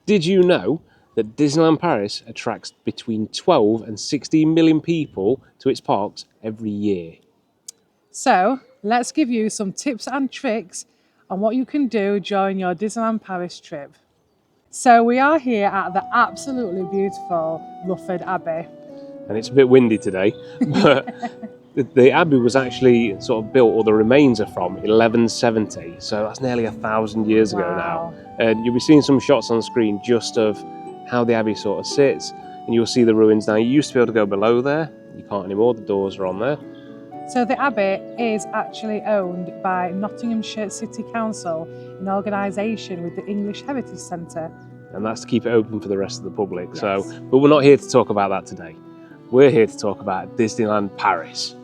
Did you know that Disneyland Paris attracts between 12 and 16 million people to its parks every year? So let's give you some tips and tricks on what you can do during your Disneyland Paris trip. So we are here at the absolutely beautiful Rufford Abbey. And it's a bit windy today, but the Abbey was actually sort of built, or the remains are from 1170, so that's nearly 1,000 years ago now. And you'll be seeing some shots on screen just of how the Abbey sort of sits, and you'll see the ruins now. You used to be able to go below there, you can't anymore, the doors are on there. So the Abbey is actually owned by Nottinghamshire City Council in organisation with the English Heritage Centre. And that's to keep it open for the rest of the public. Yes. But we're not here to talk about that today. We're here to talk about Disneyland Paris.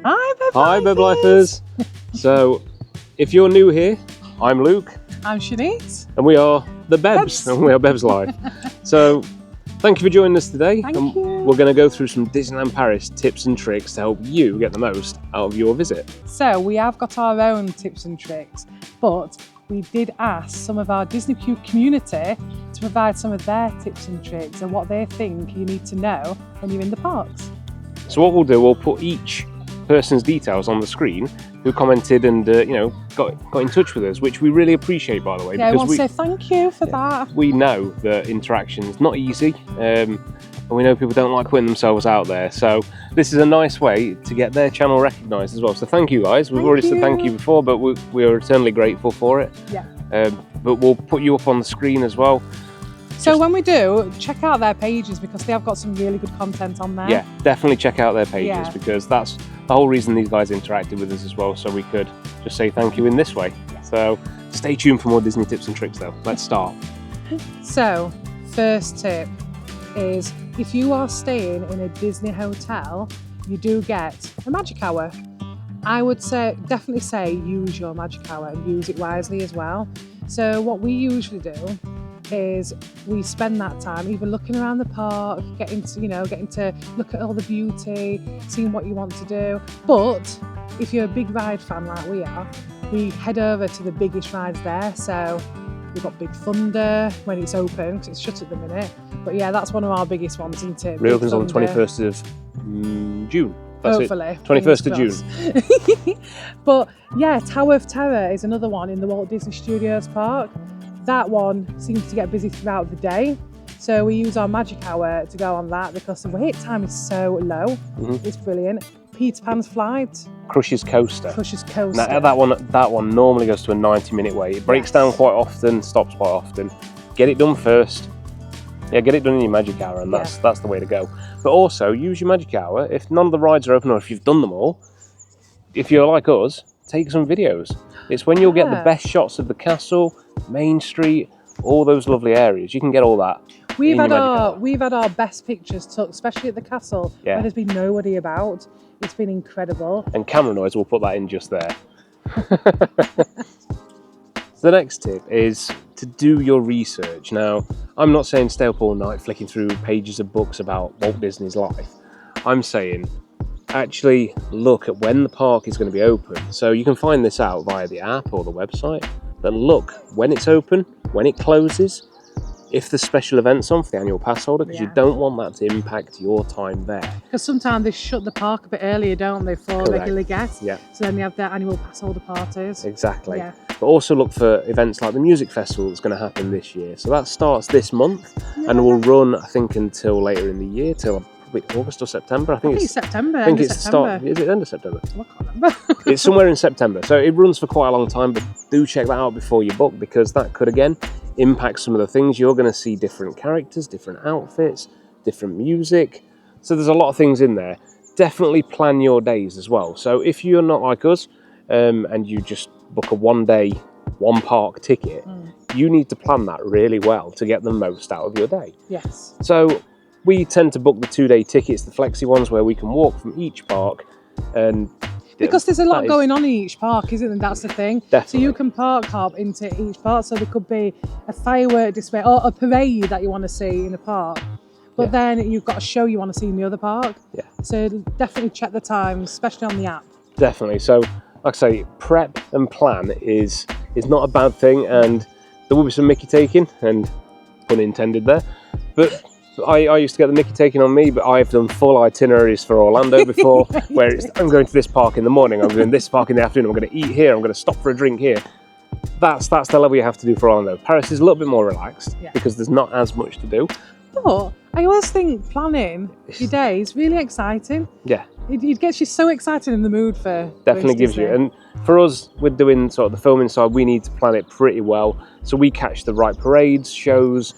Hi, Beb Lifers! So, if you're new here, I'm Luke. I'm Shanice. And we are the Bebs, and we are Bebs Life. So, thank you for joining us today. Thank you. We're going to go through some Disneyland Paris tips and tricks to help you get the most out of your visit. So we have got our own tips and tricks, but we did ask some of our Disney community to provide some of their tips and tricks and what they think you need to know when you're in the parks. So what we'll do, we'll put each person's details on the screen who commented and got in touch with us, which we really appreciate, by the way. Yeah, I want to say thank you for that. We know that interaction's not easy, and we know people don't like putting themselves out there, so this is a nice way to get their channel recognised as well. So thank you guys. We've already said thank you before, but we are eternally grateful for it. Yeah. But we'll put you up on the screen as well. So when we do, check out their pages because they have got some really good content on there. Yeah, definitely check out their pages because that's the whole reason these guys interacted with us as well, so we could just say thank you in this way. Yeah. So stay tuned for more Disney tips and tricks though. Let's start. So, first tip is if you are staying in a Disney hotel, you do get a magic hour. I would definitely say use your magic hour and use it wisely as well. So what we usually do is we spend that time either looking around the park, getting to look at all the beauty, seeing what you want to do. But if you're a big ride fan like we are, we head over to the biggest rides there. So we've got Big Thunder when it's open, because it's shut at the minute. But yeah, that's one of our biggest ones, isn't it? Reopens on the 21st of June. That's hopefully. It. 21st of June. But yeah, Tower of Terror is another one in the Walt Disney Studios Park. That one seems to get busy throughout the day. So we use our magic hour to go on that because the wait time is so low. Mm-hmm. It's brilliant. Peter Pan's Flight. Crush's Coaster. Crush's Coaster. Now, that one normally goes to a 90-minute wait. It breaks down quite often, stops quite often. Get it done first. Yeah, get it done in your magic hour, and that's the way to go. But also, use your magic hour. If none of the rides are open or if you've done them all, if you're like us, take some videos. It's when you'll get the best shots of the castle, Main Street, all those lovely areas. You can get all that. We've had our best pictures took, especially at the castle, where there's been nobody about. It's been incredible. And camera noise, we'll put that in just there. The next tip is to do your research. Now, I'm not saying stay up all night flicking through pages of books about Walt Disney's life. I'm saying actually look at when the park is going to be open. So you can find this out via the app or the website. But look when it's open, when it closes, if there's special events on for the annual pass holder, because you don't want that to impact your time there. Because sometimes they shut the park a bit earlier, don't they, for regular guests? Yeah. So then they have their annual pass holder parties. Exactly. Yeah. But also look for events like the music festival that's going to happen this year. So that starts this month and will run, I think, until later in the year, till probably August or September. I think it's September. I think it's September. Is it end of September? I can't remember. It's somewhere in September. So it runs for quite a long time, but do check that out before you book, because that could, again, impact some of the things. You're going to see different characters, different outfits, different music. So there's a lot of things in there. Definitely plan your days as well. So if you're not like us and you just book a one-day, one-park ticket, you need to plan that really well to get the most out of your day. Yes. So we tend to book the 2-day tickets, the flexi ones, where we can walk from each park. And because there's a lot going on in each park, isn't there? That's the thing. Definitely. So you can park hop into each park. So there could be a firework display or a parade that you want to see in a park. But then you've got a show you want to see in the other park. Yeah. So definitely check the times, especially on the app. Definitely. So, like I say, prep and plan is is not a bad thing, and there will be some mickey taking, and pun intended there, but I used to get the mickey taken on me, but I've done full itineraries for Orlando before, where I'm going to this park in the morning, I'm going to this park in the afternoon, I'm going to eat here, I'm going to stop for a drink here. That's the level you have to do for Orlando. Paris is a little bit more relaxed because there's not as much to do. But I always think planning your day is really exciting. Yeah. It gets you so excited in the mood for Definitely gives you. And for us, we're doing sort of the filming side, we need to plan it pretty well. So we catch the right parades, shows,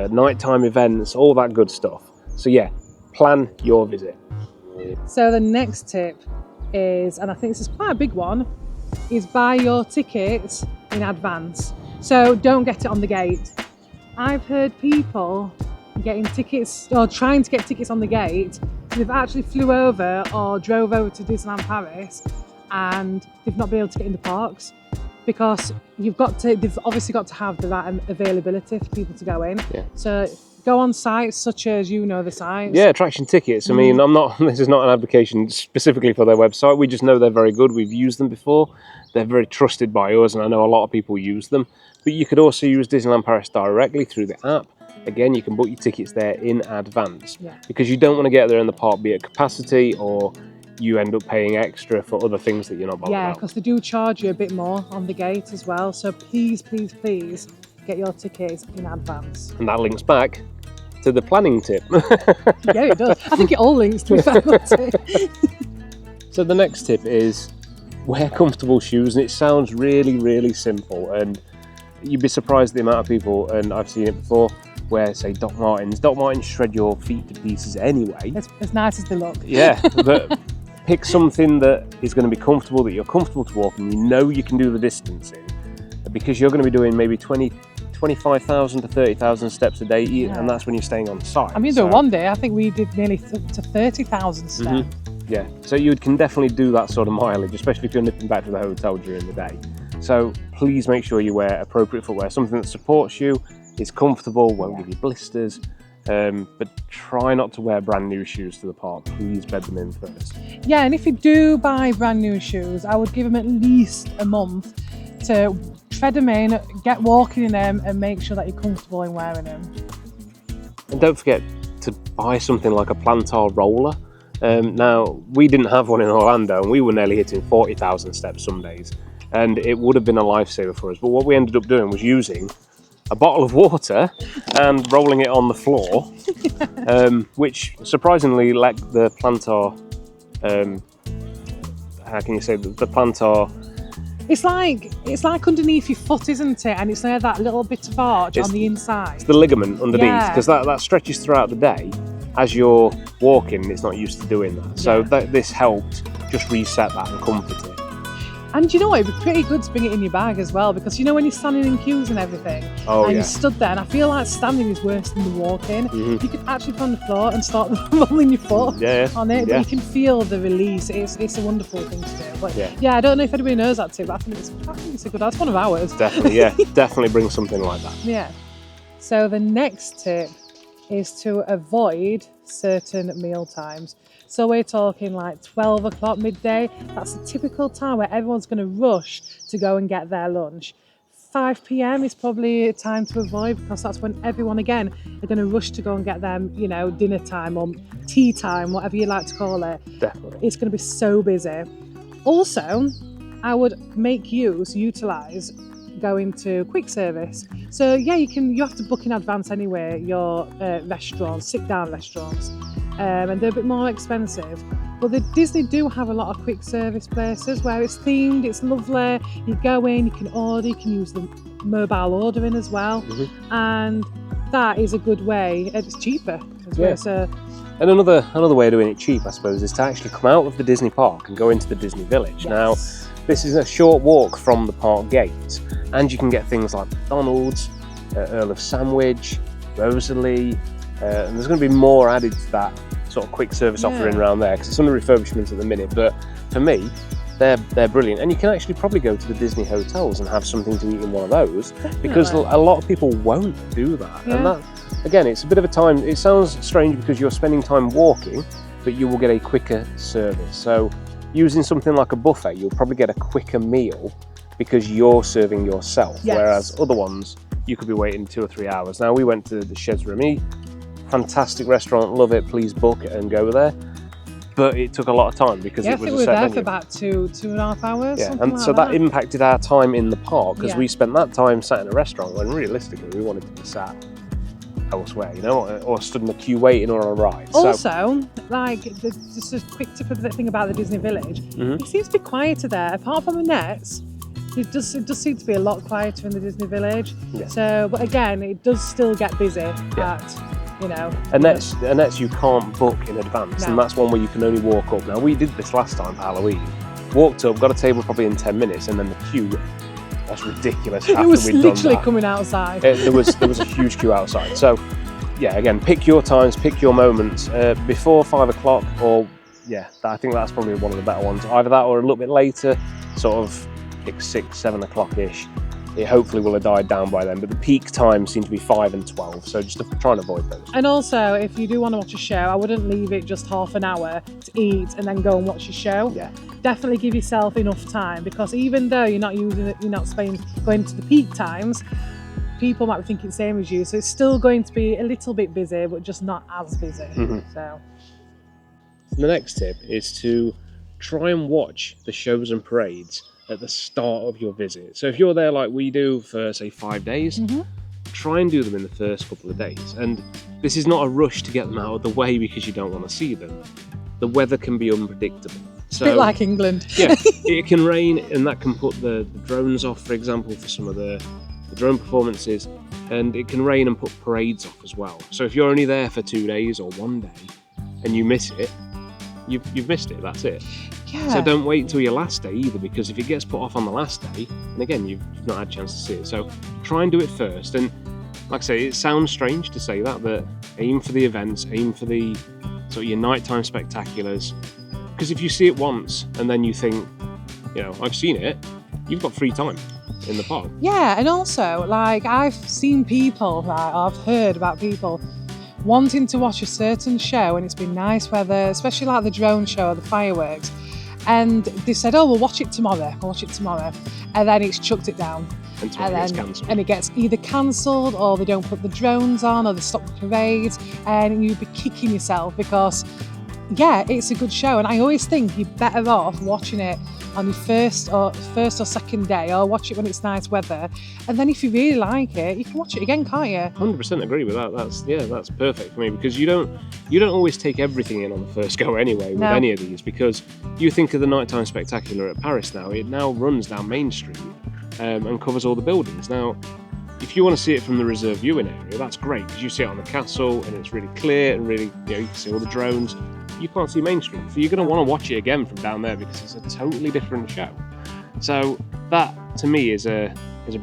nighttime events, all that good stuff. So yeah, plan your visit. So the next tip is, and I think this is quite a big one, is buy your tickets in advance. So don't get it on the gate. I've heard people getting tickets or trying to get tickets on the gate. They've actually flew over or drove over to Disneyland Paris and they've not been able to get in the parks because they've obviously got to have the right availability for people to go in. Yeah. So go on sites such as, the sites. Yeah, attraction tickets. I mean, this is not an advocation specifically for their website. We just know they're very good. We've used them before. They're very trusted by us, and I know a lot of people use them. But you could also use Disneyland Paris directly through the app. Again, you can book your tickets there in advance because you don't want to get there in the park, be at capacity, or you end up paying extra for other things that you're not bothered about. Yeah, because they do charge you a bit more on the gate as well. So please, please, please get your tickets in advance. And that links back to the planning tip. Yeah, it does. I think it all links to it. So the next tip is wear comfortable shoes, and it sounds really, really simple, and you'd be surprised at the amount of people, and I've seen it before, wear, say, Doc Martens. Doc Martens shred your feet to pieces anyway. As nice as they look. Yeah, but pick something that is going to be comfortable, that you're comfortable to walk in, you can do the distance in, because you're going to be doing maybe 25,000 to 30,000 steps a day, and that's when you're staying on site. I mean, one day, I think we did nearly to 30,000 steps. Yeah, so you can definitely do that sort of mileage, especially if you're nipping back to the hotel during the day. So please make sure you wear appropriate footwear, something that supports you, is comfortable, won't give you blisters, but try not to wear brand new shoes to the park. Please bed them in first. Yeah, and if you do buy brand new shoes, I would give them at least a month to tread them in, get walking in them, and make sure that you're comfortable in wearing them. And don't forget to buy something like a plantar roller. Now, we didn't have one in Orlando, and we were nearly hitting 40,000 steps some days, and it would have been a lifesaver for us. But what we ended up doing was using a bottle of water and rolling it on the floor, which surprisingly let the plantar, how can you say, the plantar... It's like underneath your foot, isn't it? And it's near that little bit of arch on the inside. It's the ligament underneath, because that stretches throughout the day. As you're walking, it's not used to doing that. So this helped just reset that and comfort it. And you know what, it'd be pretty good to bring it in your bag as well, because when you're standing in queues and everything, you stood there, and I feel like standing is worse than the walking. You could actually put on the floor and start rolling your foot on it, but you can feel the release. It's a wonderful thing to do. But I don't know if anybody knows that tip, but I think it's a good, that's one of ours. Definitely, definitely bring something like that. Yeah. So the next tip is to avoid certain meal times. So we're talking like 12 o'clock, midday. That's the typical time where everyone's going to rush to go and get their lunch. 5 p.m. is probably a time to avoid, because that's when everyone again are going to rush to go and get them, dinner time or tea time, whatever you like to call it. Definitely. It's going to be so busy. Also, I would utilise going to quick service. So you have to book in advance anyway, your restaurants, sit down restaurants, and they're a bit more expensive. But the Disney do have a lot of quick service places where it's themed, it's lovely. You go in, you can order, you can use the mobile ordering as well, and that is a good way. It's cheaper as well. So, and another way of doing it cheap, I suppose, is to actually come out of the Disney park and go into the Disney Village. Now, this is a short walk from the park gate, and you can get things like McDonald's, Earl of Sandwich, Rosalie, and there's going to be more added to that sort of quick service offering around there, because it's under refurbishment at the minute. But for me, they're brilliant, and you can actually probably go to the Disney hotels and have something to eat in one of those, because a lot of people won't do that. And that, again, it's a bit of a time. It sounds strange because you're spending time walking, but you will get a quicker service. So using something like a buffet, you'll probably get a quicker meal because you're serving yourself, Yes. whereas other ones, you could be waiting 2 or 3 hours. Now, we went to the Chez Remy, fantastic restaurant, love it, please book it and go there. But it took a lot of time because it was I think a we were set there menu. for about 2.5 hours. Yeah, something and like so that impacted our time in the park because Yeah. we spent that time sat in a restaurant when realistically we wanted to be sat elsewhere, you know, or stood in the queue waiting on a ride. Also, like, just a quick tip of the thing about the Disney Village, it seems to be quieter there. Apart from the nets, it does seem to be a lot quieter in the Disney Village. Yeah. So, but again, it does still get busy at, you know. And that's you can't book in advance, No. and that's one where you can only walk up. Now, we did this last time for Halloween. Walked up, got a table probably in 10 minutes, and then the queue was ridiculous after It was we'd done literally that. coming outside. There was a huge queue outside. So, yeah, again, pick your times, pick your moments before 5 o'clock, or I think that's probably one of the better ones. Either that or a little bit later, sort of like 6, 7 o'clock ish. It hopefully will have died down by then, but the peak times seem to be 5 and 12, so just try and avoid those. And also, if you do want to watch a show, I wouldn't leave it just half an hour to eat and then go and watch a show. Yeah. Definitely give yourself enough time, because even though you're not using it, you're not going to the peak times, people might be thinking the same as you, so it's still going to be a little bit busy, but just not as busy. So the next tip is to try and watch the shows and parades at the start of your visit. So if you're there like we do for say 5 days, try and do them in the first couple of days. And this is not a rush to get them out of the way because you don't want to see them. The weather can be unpredictable. So, a bit like England. Yeah, it can rain, and that can put the drones off, for example, for some of the drone performances, and it can rain and put parades off as well. So if you're only there for 2 days or 1 day and you miss it, you've missed it, that's it. Yeah. So don't wait until your last day either, because if it gets put off on the last day, and again, you've not had a chance to see it. So try and do it first. And like I say, it sounds strange to say that, but aim for the events, aim for the sort of your nighttime spectaculars. Because if you see it once and then you think, you know, I've seen it, you've got free time in the park. Yeah, and also, like, I've seen people, right, I've heard about people wanting to watch a certain show and it's been nice weather, especially like the drone show or the fireworks, and they said, oh, we'll watch it tomorrow, and then it's chucked it down. And it gets either cancelled, or they don't put the drones on, or they stop the parades, and you'd be kicking yourself because, yeah, it's a good show. And I always think you're better off watching it on your first or second day, or watch it when it's nice weather. And then if you really like it, you can watch it again, can't you? 100% agree with that. That's perfect for me, because you don't always take everything in on the first go anyway with any of these, because you think of the nighttime spectacular at Paris now, it now runs down Main Street and covers all the buildings. Now, if you want to see it from the reserve viewing area, that's great, because you see it on the castle and it's really clear and really, you know, you can see all the drones. You can't see Main Street, so you're going to want to watch it again from down there because it's a totally different show. So that, to me, is a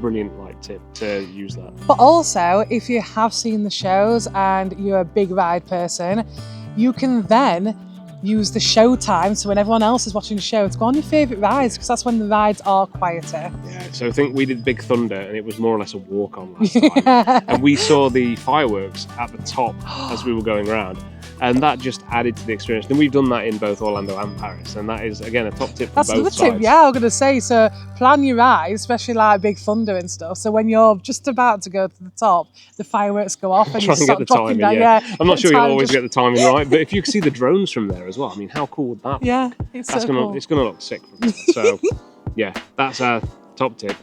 brilliant tip to use that. But also, if you have seen the shows and you're a big ride person, you can then use the show time, so when everyone else is watching the show, to go on your favourite rides, because that's when the rides are quieter. Yeah, so I think we did Big Thunder and it was more or less a walk on last time. And we saw the fireworks at the top as we were going around. And that just added to the experience. And we've done that in both Orlando and Paris. And that is, again, a top tip for both sides. That's another tip, yeah, I'm going to say. So plan your ride, especially like Big Thunder and stuff. So when you're just about to go to the top, the fireworks go off and Try you and start get the dropping timing, down. yeah. I'm not sure you'll always get the timing right, but if you can see the drones from there as well, I mean, how cool would that be? Yeah, it's cool. It's going to look sick from there. So, yeah, that's our top tip.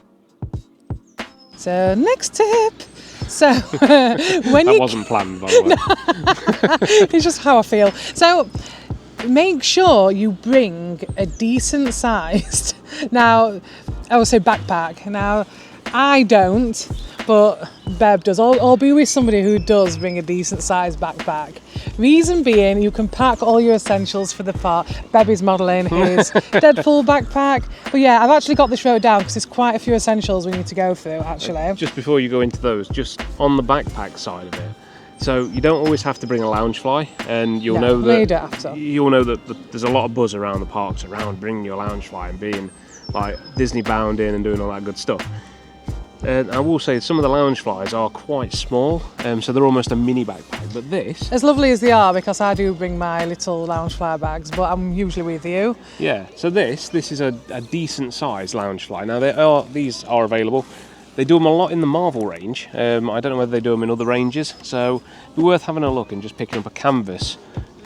So next tip. So when that wasn't planned, by the way. It's just how I feel. So make sure you bring a decent sized, now I would say backpack. Now I don't, but Beb does. I'll be with somebody who does bring a decent sized backpack. Reason being, you can pack all your essentials for the part. Beb is modelling his Deadpool backpack. But yeah, I've actually got this wrote down because there's quite a few essentials we need to go through, actually. Just before you go into those, just on the backpack side of it. So you don't always have to bring a Loungefly, and you'll know that there's a lot of buzz around the parks around bringing your Loungefly and being like Disney bound in and doing all that good stuff. I will say some of the lounge flies are quite small, so they're almost a mini backpack. But this, As lovely as they are, because I do bring my little lounge fly bags, but I'm usually with you. yeah. So this is a decent sized lounge fly. Now these are available. They do them a lot in the Marvel range. I don't know whether they do them in other ranges, so it'd be worth having a look and just picking up a canvas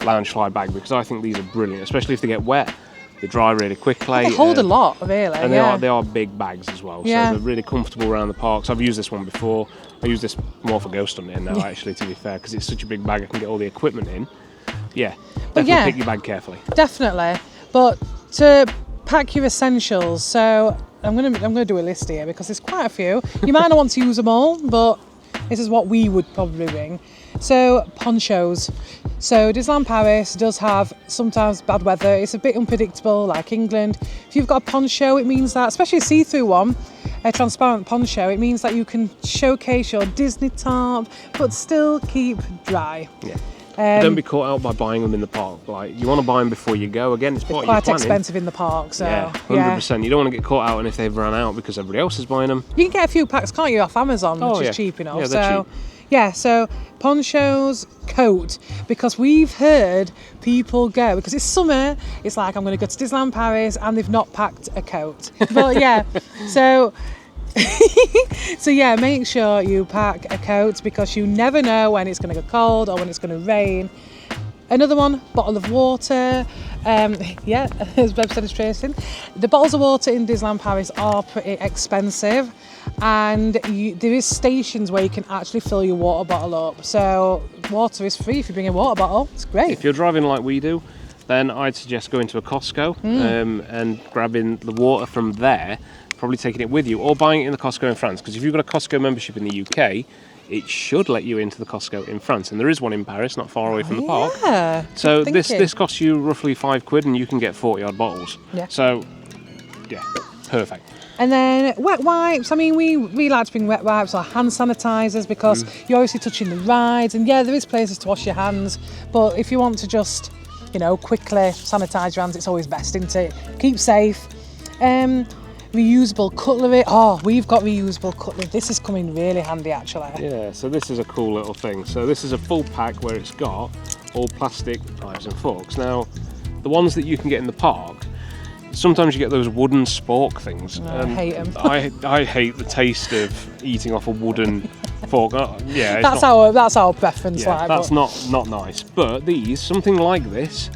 lounge fly bag, because I think these are brilliant, especially if they get wet. They dry really quickly. They hold a lot, really. And yeah. they are big bags as well, Yeah. so they're really comfortable around the parks. I've used this one before. I use this more for ghost hunting now, actually, to be fair, because it's such a big bag. I can get all the equipment in. Yeah, definitely pick your bag carefully. Definitely, but to pack your essentials. So I'm gonna do a list here because there's quite a few. You might not want to use them all, but this is what we would probably bring. So ponchos. So Disneyland Paris does have sometimes bad weather. It's a bit unpredictable, like England. If you've got a poncho, it means that, especially a see-through one, a transparent poncho, it means that you can showcase your Disney tarp, but still keep dry. Yeah. Don't be caught out by buying them in the park. Like, you want to buy them before you go. Again, it's part of your Quite planning. expensive in the park, so Yeah, 100%. You don't want to get caught out, and if they've run out because everybody else is buying them. You can get a few packs, can't you, off Amazon, which is cheap enough. Yeah, they're cheap. Yeah, so ponchos, coat, because we've heard people go, because it's summer, it's like, I'm going to go to Disneyland Paris and they've not packed a coat. But yeah, so yeah, make sure you pack a coat, because you never know when it's going to get cold or when it's going to rain. Another one, bottle of water. Yeah, as Web said, is tracing. The bottles of water in Disneyland Paris are pretty expensive, and there is stations where you can actually fill your water bottle up. So water is free if you bring a water bottle. It's great. If you're driving like we do, then I'd suggest going to a Costco and grabbing the water from there, probably taking it with you, or buying it in the Costco in France. Because if you've got a Costco membership in the UK, it should let you into the Costco in France, and there is one in Paris, not far away from the park. Yeah. So this costs you roughly £5, and you can get 40 odd bottles. Yeah. So yeah, perfect. And then wet wipes. I mean, we like to bring wet wipes or hand sanitizers, because you're obviously touching the rides, and yeah, there is places to wash your hands, but if you want to just, quickly sanitize your hands, it's always best, isn't it? Keep safe. Reusable cutlery. Oh, we've got reusable cutlery. This is coming really handy, actually. Yeah, so this is a cool little thing. So this is a full pack where it's got all plastic knives and forks. Now, the ones that you can get in the park, sometimes you get those wooden spork things. I hate them. I hate the taste of eating off a wooden fork. Yeah, that's our preference. Yeah, that's not nice. But these, something like this,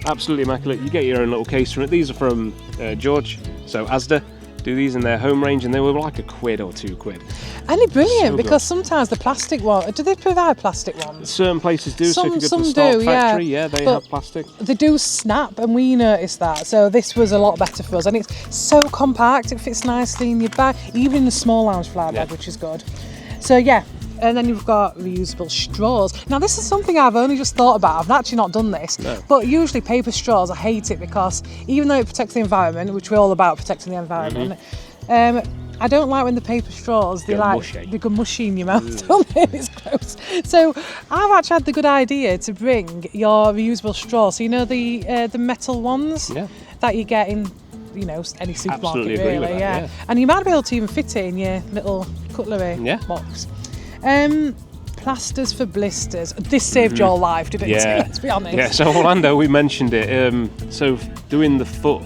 absolutely immaculate. You get your own little case from it. These are from George, so Asda. Do these in their home range, and they were like £1 or £2. And they're brilliant, So because sometimes the plastic one, do they provide plastic ones? Certain places do. So if you go to Some the Stark do, factory, they have plastic. They do snap, and we noticed that. So this was a lot better for us, and it's so compact. It fits nicely in your bag, even in the small lounge fly bag, which is good. So yeah. And then you've got reusable straws. Now, this is something I've only just thought about. I've actually not done this. No. But usually paper straws, I hate it, because even though it protects the environment, which we're all about protecting the environment, I don't like when the paper straws, they go mushy in your mouth, don't they? It's gross. So I've actually had the good idea to bring your reusable straw. So the metal ones that you get in any supermarket. Absolutely agree really, with that, yeah. And you might be able to even fit it in your little cutlery box. Plasters for blisters. This saved your life, didn't it? Let's be honest. Yeah, so Orlando, we mentioned it. So doing the foot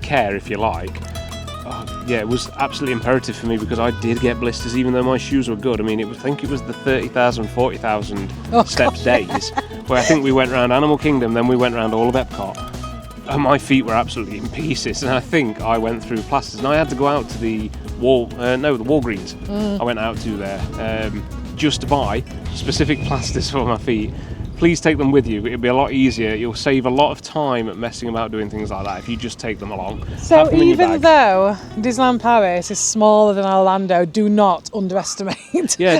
care, if you like, it was absolutely imperative for me, because I did get blisters even though my shoes were good. I mean, I think it was the 30,000, 40,000 steps days, where I think we went around Animal Kingdom, then we went around all of Epcot. And my feet were absolutely in pieces, and I think I went through plasters, and I had to go out to the Walgreens. I went out to there just to buy specific plasters for my feet. Please take them with you. It'll be a lot easier. You'll save a lot of time messing about doing things like that if you just take them along. So even though Disneyland Paris is smaller than Orlando, do not underestimate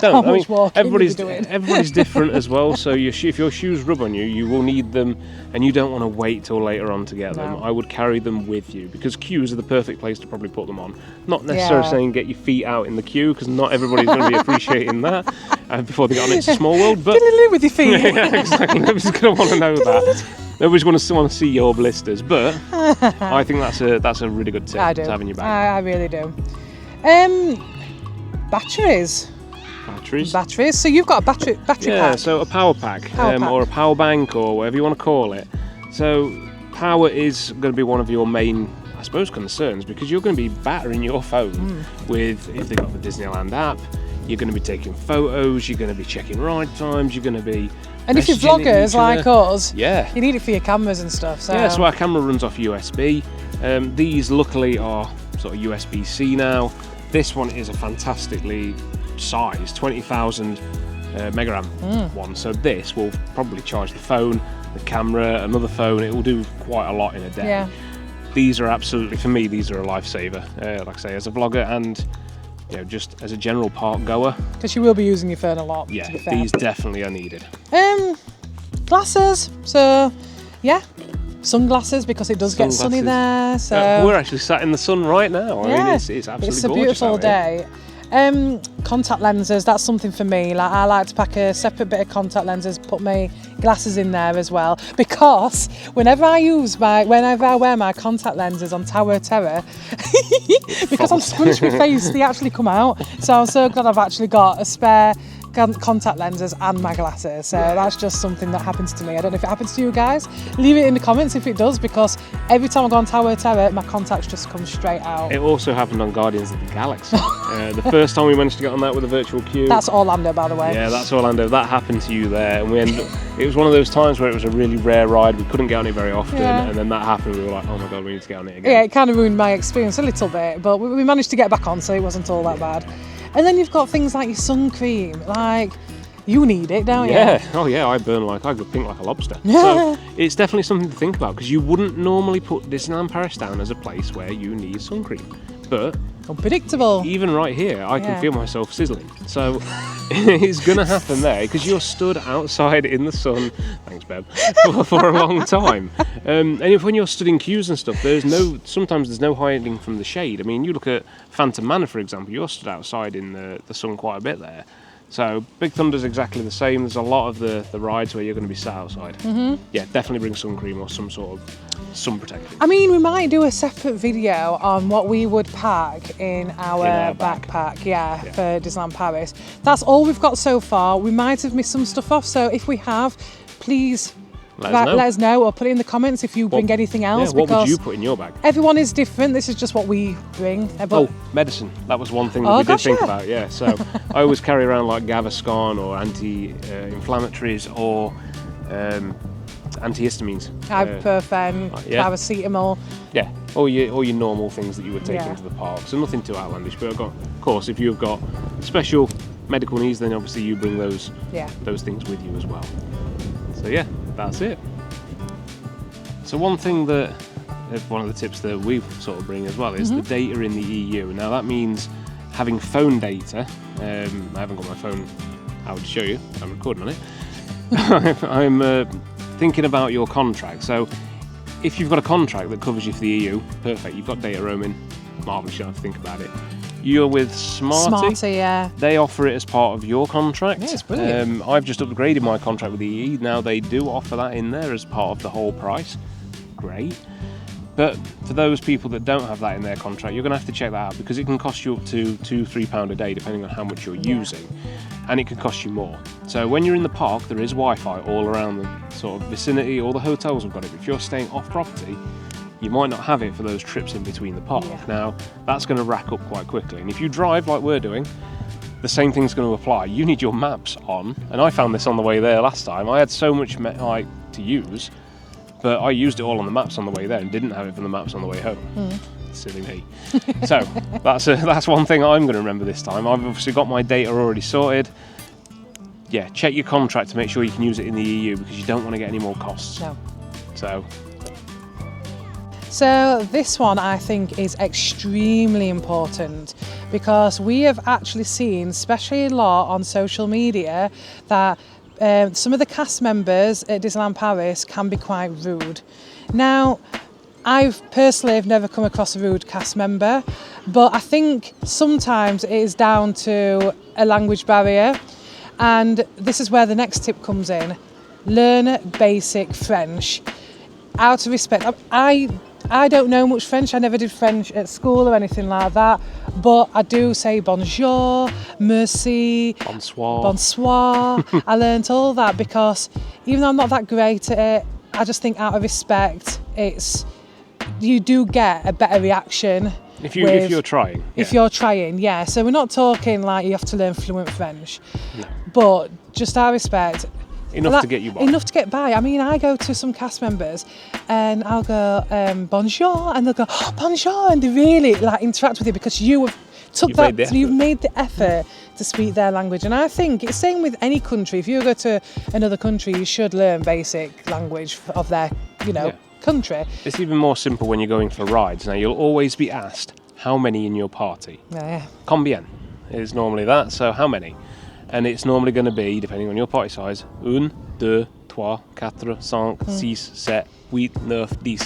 how much walking you'll be doing. Everybody's different as well. So if your shoes rub on you, you will need them, and you don't want to wait till later on to get them. I would carry them with you, because queues are the perfect place to probably put them on. Not necessarily saying get your feet out in the queue, because not everybody's going to be appreciating that before they get on It's a Small World. But with your feet. Exactly. Nobody's going to want to know that. Nobody's going to want to see your blisters, but I think that's a really good tip to have in your bag. I really do. batteries. Batteries. So you've got a battery pack. Yeah, so a power pack, or a power bank, or whatever you want to call it. So power is going to be one of your main, I suppose, concerns, because you're going to be battering your phone with, if they've got the Disneyland app, you're going to be taking photos, you're going to be checking ride times, you're going to be... And if you're vloggers like us, yeah, you need it for your cameras and stuff. So. Yeah, so our camera runs off USB. These luckily are sort of USB-C now. This one is a fantastically sized 20,000 megaamp one. So this will probably charge the phone, the camera, another phone. It will do quite a lot in a day. Yeah. These are absolutely, for me, these are a lifesaver. Like I say, as a vlogger and just as a general park goer. Because you will be using your phone a lot. Yeah, to be fair. these definitely are needed. Glasses. So, yeah. Sunglasses, because it does get sunny there. So we're actually sat in the sun right now. I mean, it's absolutely it's a gorgeous beautiful out here. day. Contact lenses, that's something for me. Like, I like to pack a separate bit of contact lenses, put my glasses in there as well, because whenever I wear my contact lenses on Tower of Terror, because I'm scrunched my face, they actually come out. So I'm so glad I've actually got a spare contact lenses and my glasses. So that's just something that happens to me. I don't know if it happens to you guys. Leave it in the comments if it does, because every time I go on Tower of Terror, my contacts just come straight out. It also happened on Guardians of the Galaxy. The first time we managed to get on that with a virtual queue. That's Orlando, by the way. Yeah, that's Orlando. That happened to you there, and it was one of those times where it was a really rare ride. We couldn't get on it very often, and then that happened. We were like, oh my god, we need to get on it again. Yeah, it kind of ruined my experience a little bit, but we managed to get back on, so it wasn't all that bad. And then you've got things like your sun cream, like you need it, don't you? Yeah, oh yeah, I go pink like a lobster. So it's definitely something to think about, because you wouldn't normally put Disneyland Paris down as a place where you need sun cream. But unpredictable. Even right here, I can feel myself sizzling. So it's going to happen there, because you're stood outside in the sun, thanks Bev, for a long time. And when you're stood in queues and stuff, sometimes there's no hiding from the shade. I mean, you look at Phantom Manor, for example, you're stood outside in the sun quite a bit there. So Big Thunder's exactly the same. There's a lot of the rides where you're going to be sat outside. Yeah, definitely bring sun cream or some sort of sun protectant. I mean, we might do a separate video on what we would pack in our backpack, for Disneyland Paris. That's all we've got so far. We might have missed some stuff off, so if we have, please let us know, or put it in the comments if you bring anything else. Yeah, what would you put in your bag? Everyone is different. This is just what we bring. Medicine. That was one thing that we did think about. Yeah, so I always carry around like Gaviscon or anti-inflammatories or antihistamines. Ibuprofen, paracetamol. Yeah, all your normal things that you would take into the park. So nothing too outlandish. But of course, if you've got special medical needs, then obviously you bring those things with you as well. So yeah, that's it. So one of the tips that we sort of bring as well is the data in the EU. Now that means having phone data. I haven't got my phone out to show you. I'm recording on it. I'm thinking about your contract. So if you've got a contract that covers you for the EU, perfect. You've got data roaming. Marvellous, you don't have to think about it. You're with Smarty. Yeah. They offer it as part of your contract. Yeah, it's brilliant. I've just upgraded my contract with EE. Now they do offer that in there as part of the whole price. Great. But for those people that don't have that in their contract, you're going to have to check that out, because it can cost you up to £2-3 a day depending on how much you're using, and it can cost you more. So when you're in the park, there is Wi-Fi all around the sort of vicinity. All the hotels have got it. But if you're staying off property, you might not have it for those trips in between the park. Now, that's going to rack up quite quickly. And if you drive like we're doing, the same thing's going to apply. You need your maps on. And I found this on the way there last time. I had so much to use, but I used it all on the maps on the way there and didn't have it for the maps on the way home. Silly me. So that's one thing I'm going to remember this time. I've obviously got my data already sorted. Yeah, check your contract to make sure you can use it in the EU, because you don't want to get any more costs. No. So this one I think is extremely important, because we have actually seen, especially a lot on social media, that some of the cast members at Disneyland Paris can be quite rude. Now, I've personally never come across a rude cast member, but I think sometimes it is down to a language barrier, and this is where the next tip comes in. Learn basic French. Out of respect, I don't know much French. I never did French at school or anything like that. But I do say bonjour, merci, bonsoir. I learnt all that because even though I'm not that great at it, I just think out of respect, you do get a better reaction. If you're trying. If you're trying, yeah. So we're not talking like you have to learn fluent French. No. But just out of respect. Enough to get you by. Enough to get by. I mean, I go to some cast members and I'll go, bonjour, and they'll go, oh, bonjour, and they really like interact with you because you've made the effort to speak their language. And I think it's same with any country. If you go to another country, you should learn basic language of their, country. It's even more simple when you're going for rides. Now, you'll always be asked, how many in your party? Yeah. Combien is normally that, so how many? And it's normally going to be, depending on your party size, 1, 2, 3, 4, 5, 6, 7, 8, 9, 10.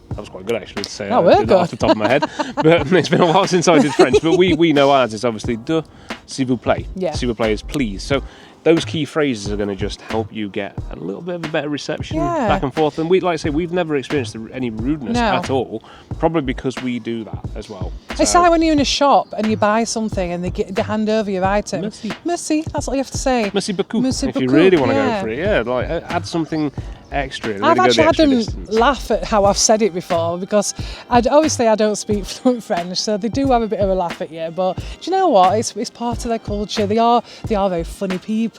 That was quite good actually to say. Oh, I did that off the top of my head. But it's been a while since I did French. But we know ours is obviously deux, s'il vous plaît. Yeah. S'il vous plaît is please. So those key phrases are going to just help you get a little bit of a better reception back and forth. And we've never experienced any rudeness at all, probably because we do that as well. So, it's like when you're in a shop and you buy something and they hand over your item. Merci. Merci, that's what you have to say. Merci beaucoup. Merci if beaucoup, you really want to go for it, like add something extra. I've actually had them distance. laugh at how I've said it before because obviously I don't speak fluent French, so they do have a bit of a laugh at you. But do you know what? It's part of their culture. They are very funny people.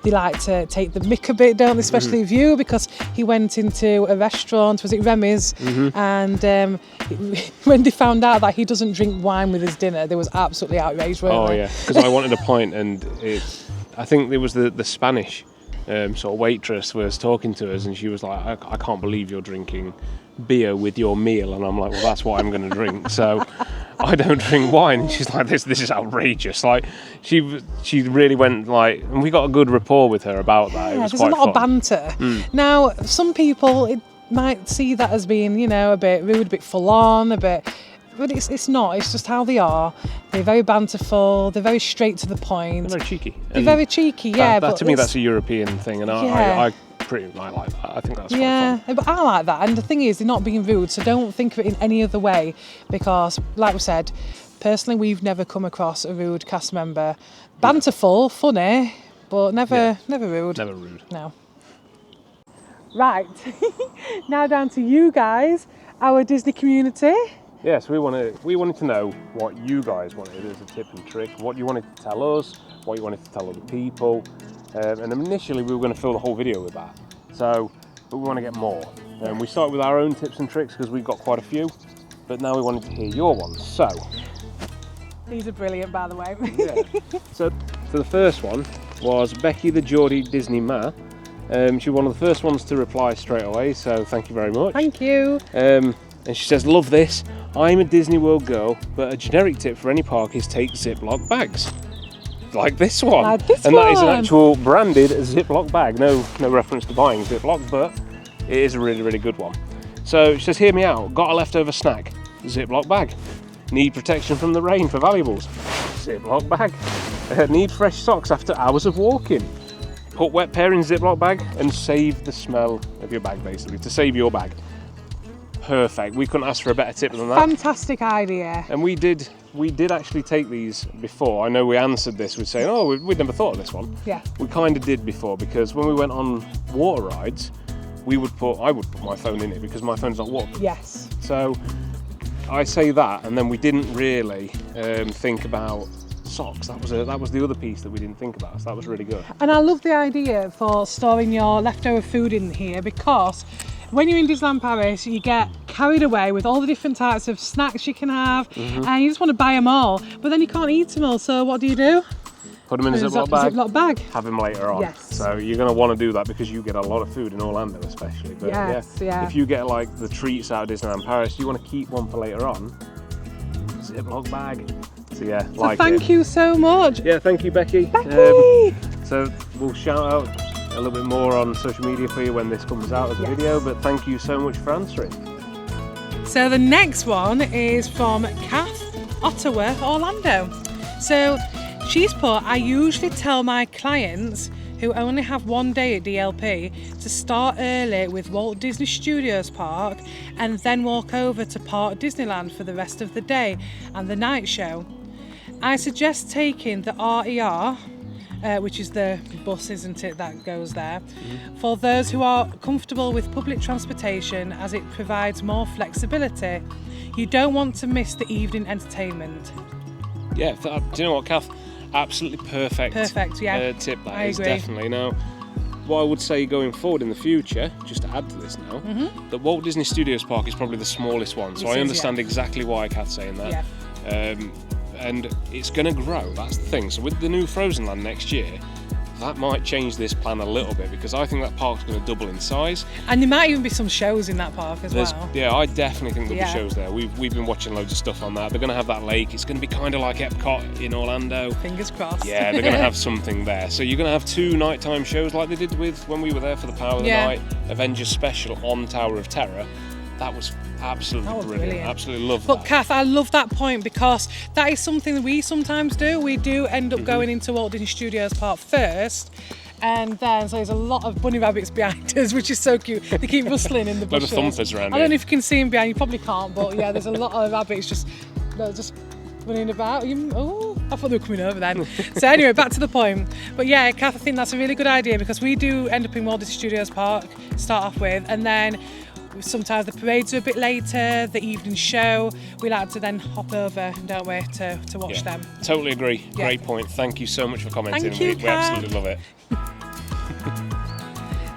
They like to take the mick a bit, don't they? Especially with you, because he went into a restaurant, was it Remy's? And when they found out that he doesn't drink wine with his dinner, they was absolutely outraged, weren't they? Oh yeah, because I wanted a pint, and I think it was the Spanish sort of waitress was talking to us, and she was like, I can't believe you're drinking beer with your meal. And I'm like, well, that's what I'm going to drink, so I don't drink wine. And she's like, this is outrageous. Like she really went like, and we got a good rapport with her about that. It was there's quite a lot fun. of banter. Now some people might see that as being a bit rude, a bit full on, but it's not. It's just how they are. They're very banterful. They're very straight to the point. They're very cheeky. They're very cheeky, yeah. That to me, that's a European thing, and I pretty much like that. I think that's quite fun. But I like that. And the thing is, they're not being rude, so don't think of it in any other way. Because, like we said, personally, we've never come across a rude cast member. Banterful, funny, but never rude. Never rude. No. Right. Now down to you guys, our Disney community. Yes, we wanted to know what you guys wanted as a tip and trick, what you wanted to tell us, what you wanted to tell other people, and initially we were going to fill the whole video with that. So, but we want to get more. We started with our own tips and tricks because we've got quite a few, but now we wanted to hear your ones. So, these are brilliant, by the way. So the first one was Becky the Geordie Disney Ma. She was one of the first ones to reply straight away, so thank you very much. Thank you. And she says, love this. I'm a Disney World girl, but a generic tip for any park is take Ziploc bags. Like this one. That is an actual branded Ziploc bag. No reference to buying Ziploc, but it is a really, really good one. So she says, hear me out. Got a leftover snack? Ziploc bag. Need protection from the rain for valuables? Ziploc bag. Need fresh socks after hours of walking? Put wet pair in Ziploc bag and save the smell of your bag, basically, to save your bag. Perfect. We couldn't ask for a better tip than that. Fantastic idea. And we did actually take these before. I know we answered this with saying, oh, we'd never thought of this one. Yeah. We kind of did before, because when we went on water rides, I would put my phone in it because my phone's not waterproof. Yes. So I say that, and then we didn't really think about socks. That was the other piece that we didn't think about. So that was really good. And I love the idea for storing your leftover food in here, because when you're in Disneyland Paris, you get carried away with all the different types of snacks you can have, and you just want to buy them all, but then you can't eat them all. So what do? Put them in a Ziploc bag. Have them later on. Yes. So you're going to want to do that because you get a lot of food in Orlando, especially. But if you get like the treats out of Disneyland Paris, you want to keep one for later on. Ziploc bag. So thank you so much. Yeah, thank you, Becky. Becky! So we'll shout out a little bit more on social media for you when this comes out as a video, but thank you so much for answering. So the next one is from Kath, Ottawa, Orlando. So she's put, I usually tell my clients who only have one day at DLP to start early with Walt Disney Studios Park and then walk over to Park Disneyland for the rest of the day and the night show. I suggest taking the RER, which is the bus, isn't it, that goes there, for those who are comfortable with public transportation, as it provides more flexibility. You don't want to miss the evening entertainment. Yeah, do you know what, Kath? Absolutely perfect. Perfect, yeah. Tip that I is, agree. definitely. Now, what I would say going forward in the future, just to add to this now, that Walt Disney Studios Park is probably the smallest one, so This I is, understand yeah. exactly why Kath's saying that. Yeah. And it's going to grow, that's the thing. So with the new Frozen Land next year, that might change this plan a little bit, because I think that park's going to double in size. And there might even be some shows in that park as well. Yeah, I definitely think there'll Yeah. be shows there. We've been watching loads of stuff on that. They're going to have that lake. It's going to be kind of like Epcot in Orlando. Fingers crossed. Yeah, they're going to have something there. So you're going to have 2 nighttime shows like they did with when we were there for the Power of the Yeah. Night Avengers special on Tower of Terror. That was absolutely That was brilliant. brilliant. Absolutely love But that. Kath, I love that point, because that is something that we sometimes do. We do end up going into Walt Disney Studios Park first, and then so there's a lot of bunny rabbits behind us, which is so cute. They keep rustling in the Load of bushes. thumpers around I don't know here. if you can see them behind. You probably can't, but yeah, there's a lot of rabbits just running about. Oh, I thought they were coming over then. So anyway, back to the point. But yeah, Kath, I think that's a really good idea, because we do end up in Walt Disney Studios Park to start off with, and then sometimes the parades are a bit later, the evening show, we like to then hop over, don't we, to watch Yeah, them. totally agree. Yeah. Great point. Thank you so much for commenting. Thank you, we Kath. absolutely love it.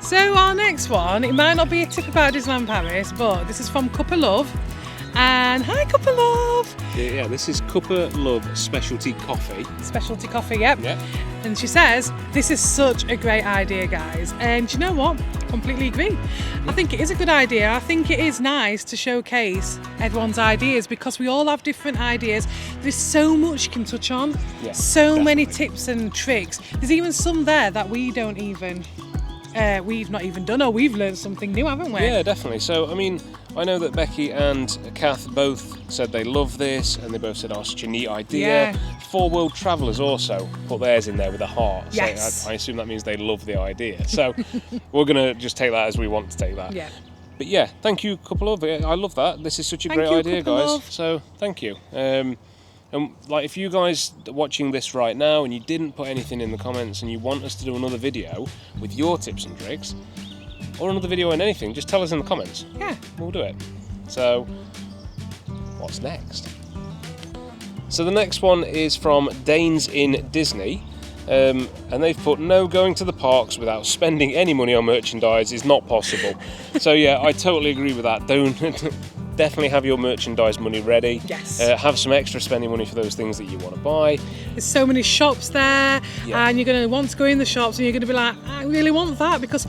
So our next one, it might not be a tip about Disneyland Paris, but this is from Cup of Love. And hi, Cup of Love! Yeah, this is Cuppa Love Specialty Coffee. Specialty coffee, yep. Yeah. And she says, this is such a great idea, guys. And do you know what? Completely agree. I think it is a good idea. I think it is nice to showcase everyone's ideas, because we all have different ideas. There's so much you can touch on. Yeah, so many definitely. tips and tricks. There's even some there that we don't even, we've not even done, or we've learned something new, haven't we? Yeah, definitely. So, I mean, I know that Becky and Kath both said they love this, and they both said, oh, such a neat idea. Yeah. 4 World Travellers also put theirs in there with a heart. Yes. So I assume that means they love the idea. So we're going to just take that as we want to take that. Yeah. But yeah, thank you, Couple of. I love that. This is such a Thank great you, idea, Couple guys. of. So thank you. And like, if you guys are watching this right now and you didn't put anything in the comments and you want us to do another video with your tips and tricks, or another video on anything, just tell us in the comments. Yeah. We'll do it. So, what's next? So the next one is from Danes in Disney, and they've put, no going to the parks without spending any money on merchandise is not possible. So yeah, I totally agree with that. Don't definitely have your merchandise money ready. Yes. Have some extra spending money for those things that you want to buy. There's so many shops there, Yeah. and you're going to want to go in the shops, and you're going to be like, I really want that, because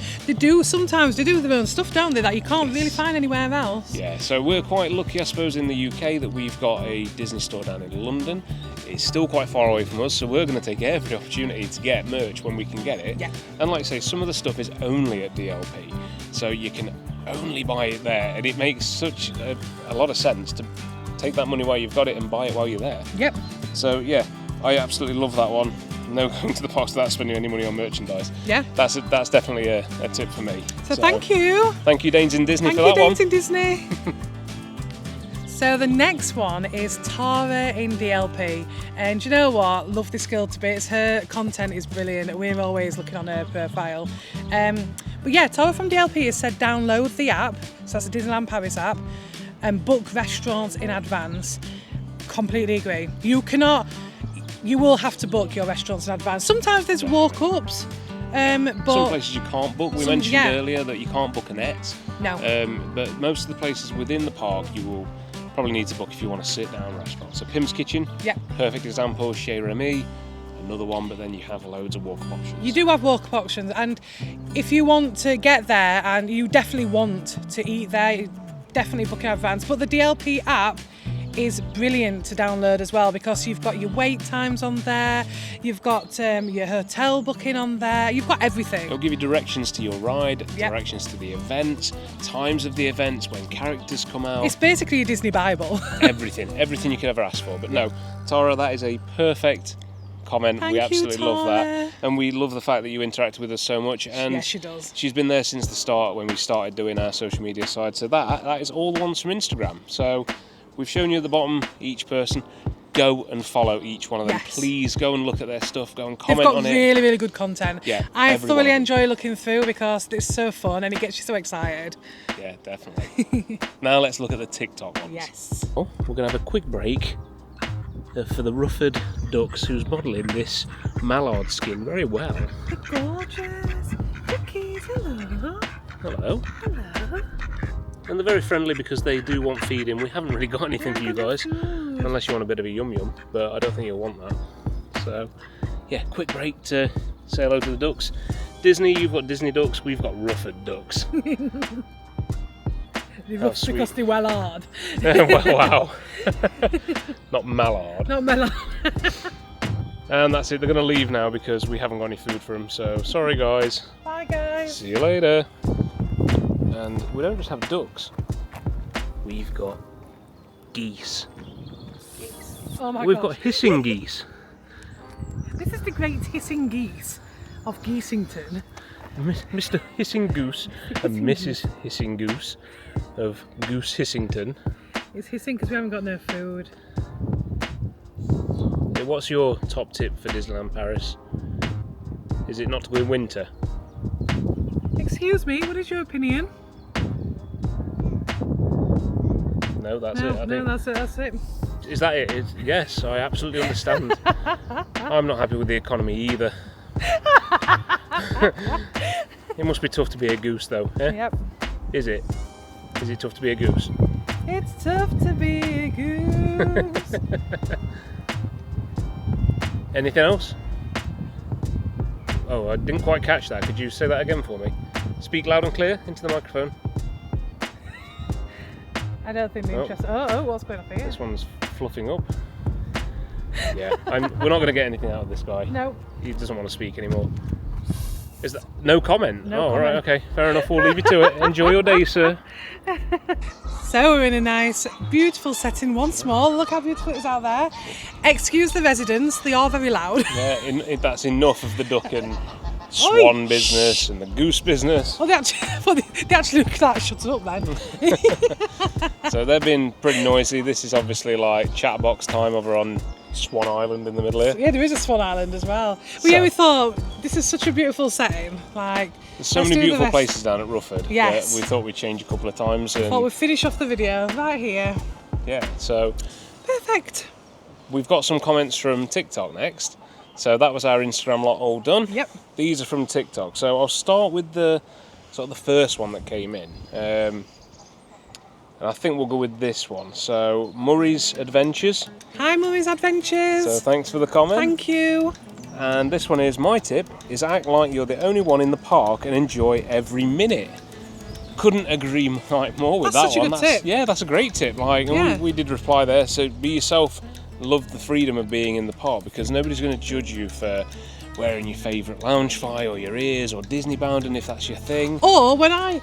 sometimes they do their own stuff, don't they, that you can't really find anywhere else. Yeah, so we're quite lucky, I suppose, in the UK that we've got a Disney store down in London. It's still quite far away from us, so we're going to take every opportunity to get merch when we can get it. Yeah. And like I say, some of the stuff is only at DLP, so you can only buy it there, and it makes such a lot of sense to take that money while you've got it and buy it while you're there. Yep. So yeah, I absolutely love that one. No going to the parks without spending any money on merchandise. Yeah. That's definitely a tip for me. So thank you. Thank you, Danes in Disney, Thank for you, that one. Danes in Disney. So the next one is Tara in DLP, and you know what? Love this girl to bits. Her content is brilliant. We're always looking on her profile. But yeah, Tara from DLP has said download the app, so that's the Disneyland Paris app, and book restaurants in advance. Completely agree. You will have to book your restaurants in advance. Sometimes there's walk-ups, but Some places you can't book. We mentioned earlier that you can't book a net. No. But most of the places within the park you will probably need to book if you want to sit down restaurants. So Pim's Kitchen, Yeah. perfect example. Chez Remy, another one, but then you have loads of walk-up options. You do have walk-up options, and if you want to get there and you definitely want to eat there, definitely book in advance. But the DLP app is brilliant to download as well, because you've got your wait times on there, you've got your hotel booking on there, you've got everything. It'll give you directions to your ride, Yep. directions to the events, times of the events, when characters come out, It's basically a Disney Bible. everything you could ever ask for. But no, Tara, that is a perfect comment. Thank We you, absolutely love Tara. that. And we love the fact that you interact with us so much. And Yes, she does. she's been there since the start when we started doing our social media side. So that is all the ones from Instagram. So we've shown you at the bottom each person. Go and follow each one of them. Yes. Please go and look at their stuff. Go and They've comment got on it. really, really good content. Yeah, I every thoroughly one of them. enjoy looking through because it's so fun and it gets you so excited. Yeah, definitely. Now let's look at the TikTok ones. Yes. Oh, we're going to have a quick break for the Rufford Ducks, who's modelling this mallard skin very well. The gorgeous duckies. Hello. Hello. Hello. And they're very friendly because they do want feeding. We haven't really got anything for you guys, unless you want a bit of a yum-yum, but I don't think you'll want that. So, yeah, quick break to say hello to the ducks. Disney, you've got Disney ducks, we've got Rufford ducks. Because they're well hard. Wow. Not mallard. Not melon. And that's it, they're going to leave now because we haven't got any food for them, so sorry guys. Bye guys. See you later. And we don't just have ducks, we've got geese. Oh my We've God. got hissing geese. This is the great hissing geese of Geesington. Mr. Hissing Goose and Mrs. Hissing Goose of Goose Hissington. It's hissing because we haven't got no food. What's your top tip for Disneyland Paris? Is it not to go in winter? Excuse me, what is your opinion? No, that's it. I think. That's it. Is that it? Yes, I absolutely understand. I'm not happy with the economy either. It must be tough to be a goose though, eh? Yep. Is it? Is it tough to be a goose? It's tough to be a goose. Anything else? Oh, I didn't quite catch that. Could you say that again for me? Speak loud and clear into the microphone. I don't think they're interested. Oh, what's going on here? This one's fluffing up. Yeah, we're not going to get anything out of this guy. No. He doesn't want to speak anymore. Is that no comment? No comment. Right, comment. okay, fair enough. We'll leave you to it. Enjoy your day, sir. So we're in a nice, beautiful setting once more. Look how beautiful it is out there. Excuse the residents, they are very loud. Yeah, that's enough of the duck and swan business and the goose business. Well, they actually look like shut it up then. So they've been pretty noisy. This is obviously like chat box time over on Swan Island in the middle here. Yeah, there is a Swan Island as well. But yeah, we thought this is such a beautiful setting. Like, there's so many beautiful places down at Rufford. Yes. We thought we'd change a couple of times. And Thought we'd finish off the video right here. yeah, so Perfect. we've got some comments from TikTok next. So that was our Instagram lot all done. Yep. These are from TikTok. So I'll start with the first one that came in. And I think we'll go with this one. So Murray's Adventures. Hi, Murray's Adventures. So thanks for the comment. Thank you. And this one is, my tip is act like you're the only one in the park and enjoy every minute. Couldn't agree more with That's that such a one. good tip. Yeah, that's a great tip. Like, Yeah. we did reply there. So be yourself. Love the freedom of being in the park because nobody's going to judge you for wearing your favourite lounge fly or your ears or Disney bounding if that's your thing. Or when I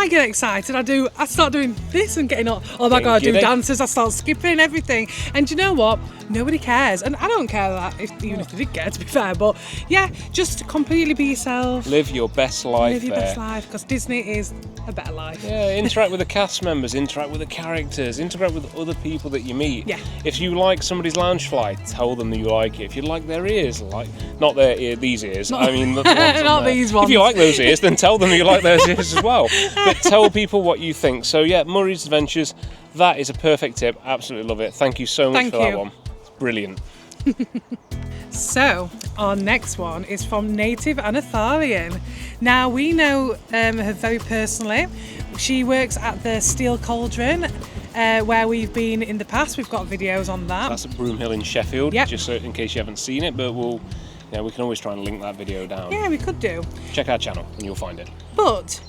get excited, I start doing this and getting up. Oh my God, I do giddy. dances, I start skipping everything. And do you know what? Nobody cares. And I don't care that even if they did care, to be fair. But yeah, just completely be yourself. Live your best life. Live your there. best life because Disney is a better life. Yeah, interact with the cast members, interact with the characters, interact with other people that you meet. Yeah. If you like somebody's lounge fly, tell them that you like it. If you like their ears, not their ear, these ears. I mean, the ones on Not there. these ones. If you like those ears, then tell them you like those ears as well. But tell people what you think. So yeah, Murray's Adventures. That is a perfect tip. Absolutely love it. Thank you so much Thank for that you. one. It's brilliant. So, our next one is from Native Anatharian. Now, we know her very personally. She works at the Steel Cauldron, where we've been in the past. We've got videos on that. That's at Broomhill in Sheffield, Yep. just so in case you haven't seen it, but we can always try and link that video down. Yeah, we could do. Check our channel and you'll find it. But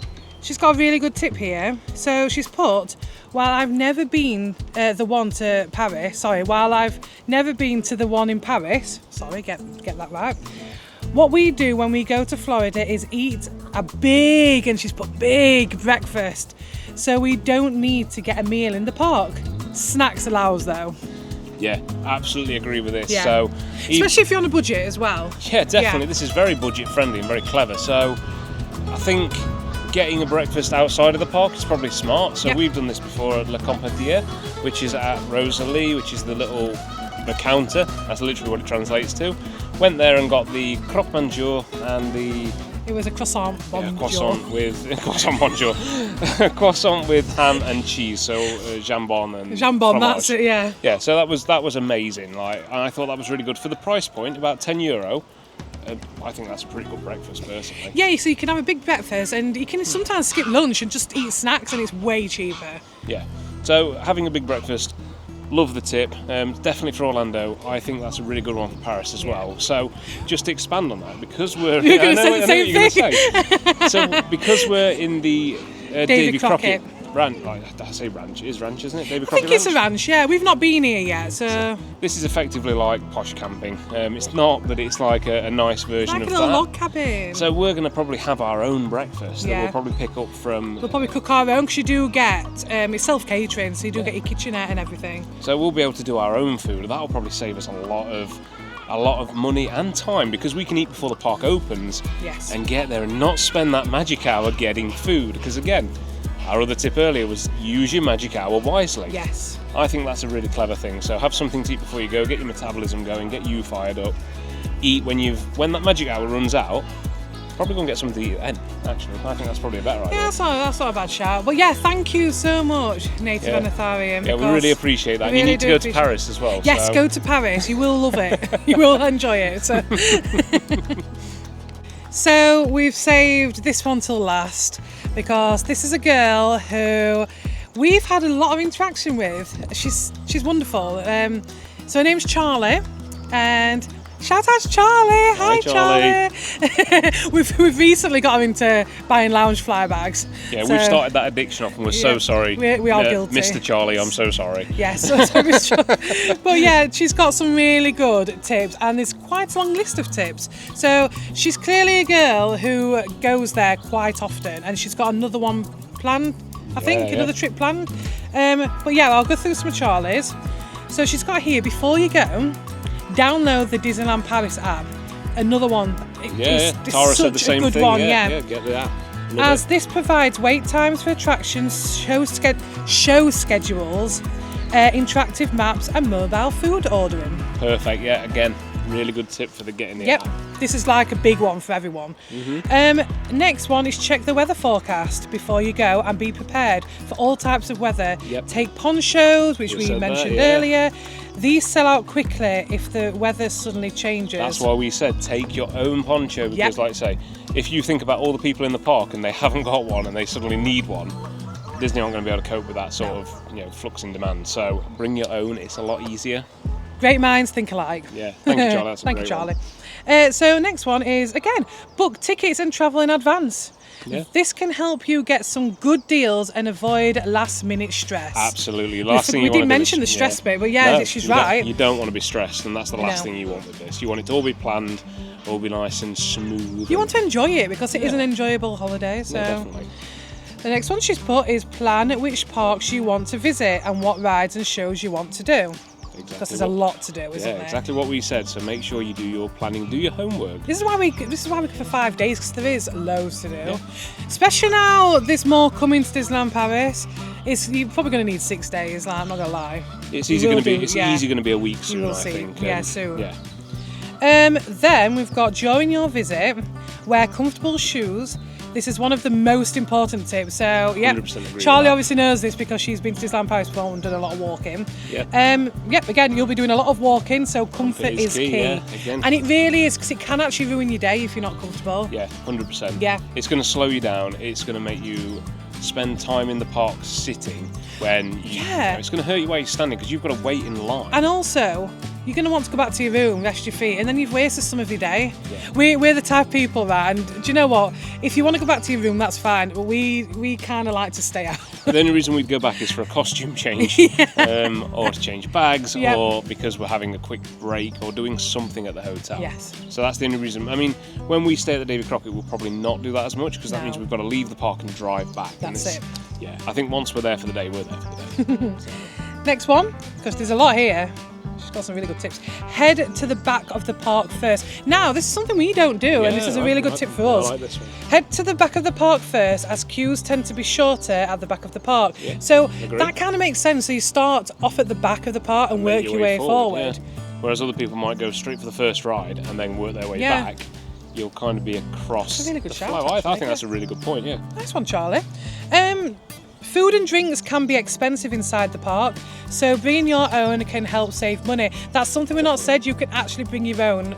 she's got a really good tip here. So she's put, while I've never been while I've never been to the one in Paris, get that right. What we do when we go to Florida is eat a big, and she's put big breakfast. So we don't need to get a meal in the park. Snacks allows though. Yeah, absolutely agree with this. Yeah. So, Especially if you're on a budget as well. yeah, definitely. Yeah. This is very budget friendly and very clever. So, I think getting a breakfast outside of the park is probably smart. So, Yep. we've done this before at Le Compatier, which is at Rosalie, which is the counter. That's literally what it translates to. Went there and got the croque monsieur and the It was a croissant bonjour. croissant with ham and cheese, so jambon and Jambon, fromage. that's it, yeah. Yeah, so that was amazing. Like, I thought that was really good for the price point, about €10. I think that's a pretty good breakfast, personally. Yeah, so you can have a big breakfast and you can sometimes skip lunch and just eat snacks and it's way cheaper. Yeah. So having a big breakfast, love the tip. Definitely for Orlando. I think that's a really good one for Paris as well. So just to expand on that, because we're You're going to say the same thing. So because we're in the Davy Crockett. ranch, I say ranch, it is ranch, isn't it? Davy I Crockett think it's a ranch, yeah. We've not been here yet, so this is effectively like posh camping. It's not, but it's like a nice version like of a little that. log cabin. So we're going to probably have our own breakfast that Yeah. we'll probably pick up from. We'll probably cook our own because you do get, it's self-catering, so you do get your kitchenette and everything. So we'll be able to do our own food. That'll probably save us a lot of money and time, because we can eat before the park opens. Yes. And get there and not spend that magic hour getting food. Because again, our other tip earlier was use your magic hour wisely. Yes. I think that's a really clever thing. So have something to eat before you go, get your metabolism going, get you fired up. Eat when that magic hour runs out. Probably go and get something to eat then, actually. I think that's probably a better idea. Yeah, that's not a bad shout. But yeah, thank you so much, Native Yeah. Anetharium. Yeah, we really appreciate that. we You really need to do go to appreciate- Paris as well. Yes, so. go to Paris. You will love it. You will enjoy it. So. So we've saved this one till last because this is a girl who we've had a lot of interaction with. She's wonderful. So her name's Charlie, and shout out to Charlie. Hi, Charlie. we've recently got her into buying lounge fly bags. Yeah, So- we've started that addiction off, and we're so Yeah, sorry. we are guilty. Mr. Charlie, I'm so sorry. Yes, but yeah, she's got some really good tips, and there's quite a long list of tips. So she's clearly a girl who goes there quite often, and she's got another one planned. I think Yeah. another trip planned. But yeah, I'll go through some of Charlie's. So she's got here, before you go, download the Disneyland Paris app. Another one. Yeah, It's Tara said the such a same good thing. one, Yeah, get that. Love As it. this provides wait times for attractions, show schedules, interactive maps, and mobile food ordering. Perfect. Yeah, again, really good tip for the getting the Yep, app. this is like a big one for everyone. Next one is check the weather forecast before you go and be prepared for all types of weather. Yep. Take ponchos, which You we said that, mentioned yeah. earlier. These sell out quickly if the weather suddenly changes. That's why we said take your own poncho, because Yep. like I say, if you think about all the people in the park and they haven't got one and they suddenly need one, Disney aren't going to be able to cope with that sort of flux in demand. So bring your own, it's a lot easier. Great minds think alike. Yeah, thank you, Charlie. That's a Thank you, great Charlie. one. So next one is, again, book tickets and travel in advance. Yeah. This can help you get some good deals and avoid last minute stress. Absolutely. Last thing we you want didn't to do mention is- the stress bit, but yeah, No, she's you don't- right. You don't want to be stressed, and that's the last No. thing you want with this. You want it to all be planned, all be nice and smooth. You want to enjoy it because it is Yeah. an enjoyable holiday. So Yeah, definitely. the next one she's put is plan which parks you want to visit and what rides and shows you want to do. Because Exactly there's a what- lot to do, isn't Yeah, there? exactly what we said. So make sure you do your planning, do your homework. This is why we go for 5 days, because there is loads to do. Especially now there's more coming to Disneyland Paris. You're probably going to need 6 days. Like, I'm not gonna lie. It's You easy will going to be. do, It's yeah. easy going to be a week soon. will I see. think. Yeah, soon. Yeah. Then we've got during your visit, wear comfortable shoes. This is one of the most important tips. So, yeah, 100% agree with Charlie that. obviously knows this because she's been to Disneyland Paris before and done a lot of walking. Yeah. Yep, again, you'll be doing a lot of walking, so comfort is key. Yeah, again. And it really is, because it can actually ruin your day if you're not comfortable. Yeah, 100%. Yeah. It's going to slow you down. It's going to make you spend time in the park sitting when Yeah. it's going to hurt you while you're standing because you've got to wait in line. And also, you're going to want to go back to your room, rest your feet, and then you've wasted some of your day. Yeah. We're the type of people that, and do you know what? If you want to go back to your room, that's fine, but we kind of like to stay out. The only reason we'd go back is for a costume change, or to change bags, Yep. or because we're having a quick break or doing something at the hotel. Yes. So that's the only reason. I mean, when we stay at the Davy Crockett, we'll probably not do that as much because that No. means we've got to leave the park and drive back. And That's it. Yeah, I think once we're there for the day, we're there for the day. Next one, because there's a lot here. she's got some really good tips. Head to the back of the park first. Now, this is something we don't do, and this is a really good tip for us. I like this one. Head to the back of the park first, as queues tend to be shorter at the back of the park. Yeah, so agreed. that kind of makes sense. So you start off at the back of the park and work your way forward. Yeah. Whereas other people might go straight for the first ride and then work their way back. You'll kind of be across That's a really good the shout, flow. I actually, think that's a really good point, yeah. Nice one, Charlie. Food and drinks can be expensive inside the park, so bringing your own can help save money. That's something we've not said. You can actually bring your own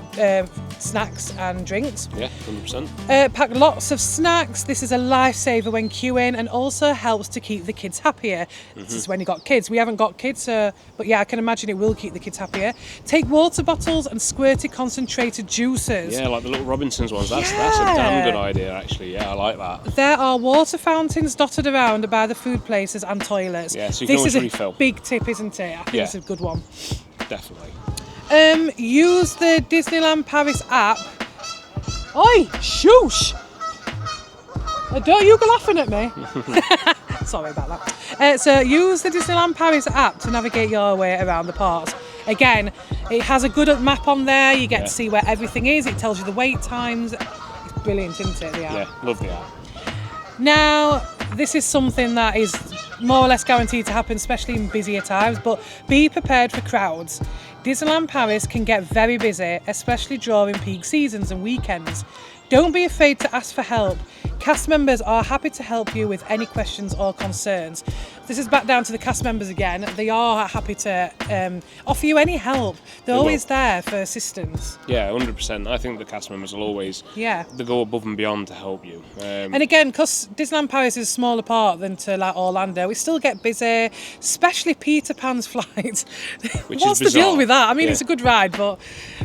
snacks and drinks. Yeah, 100%. Pack lots of snacks. This is a lifesaver when queuing and also helps to keep the kids happier. This is when you got kids. We haven't got kids, but yeah, I can imagine it will keep the kids happier. Take water bottles and squirted concentrated juices. Yeah, like the little Robinsons ones. That's a damn good idea, actually. Yeah, I like that. There are water fountains dotted around by the food places and toilets. Yeah, so you can always refill. This is a big tip, isn't it? I think it's a good one. Definitely. Use the Disneyland Paris app. Oi, shoosh! Don't you go laughing at me. Sorry about that. So use the Disneyland Paris app to navigate your way around the parks. Again, it has a good map on there. You get to see where everything is. It tells you the wait times. It's brilliant, isn't it, the app? Yeah, love the app. Now, this is something that is more or less guaranteed to happen, especially in busier times, but be prepared for crowds. Disneyland Paris can get very busy, especially during peak seasons and weekends. Don't be afraid to ask for help. Cast members are happy to help you with any questions or concerns. This is back down to the cast members again. They are happy to offer you any help. They're always there for assistance. Yeah, 100%. I think the cast members will always they go above and beyond to help you. And again, because Disneyland Paris is a smaller park than to like Orlando, we still get busy, especially Peter Pan's flight. What's the deal with that? I mean, it's a good ride, but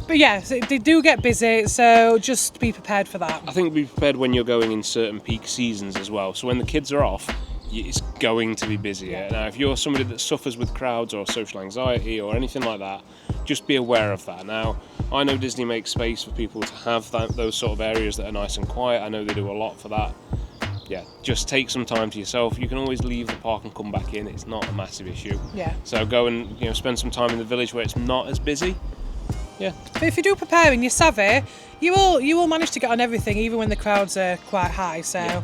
yeah, they do get busy, so just be prepared for that. I think be prepared when you're going in certain peak seasons as well. So when the kids are off, it's going to be busier. Now, if you're somebody that suffers with crowds or social anxiety or anything like that, just be aware of that. Now, I know Disney makes space for people to have those sort of areas that are nice and quiet. I know they do a lot for that. Yeah, just take some time to yourself. You can always leave the park and come back in. It's not a massive issue. Yeah. So go and spend some time in the village where it's not as busy. Yeah. But if you do prepare and you're savvy, you will manage to get on everything, even when the crowds are quite high. So. Yeah.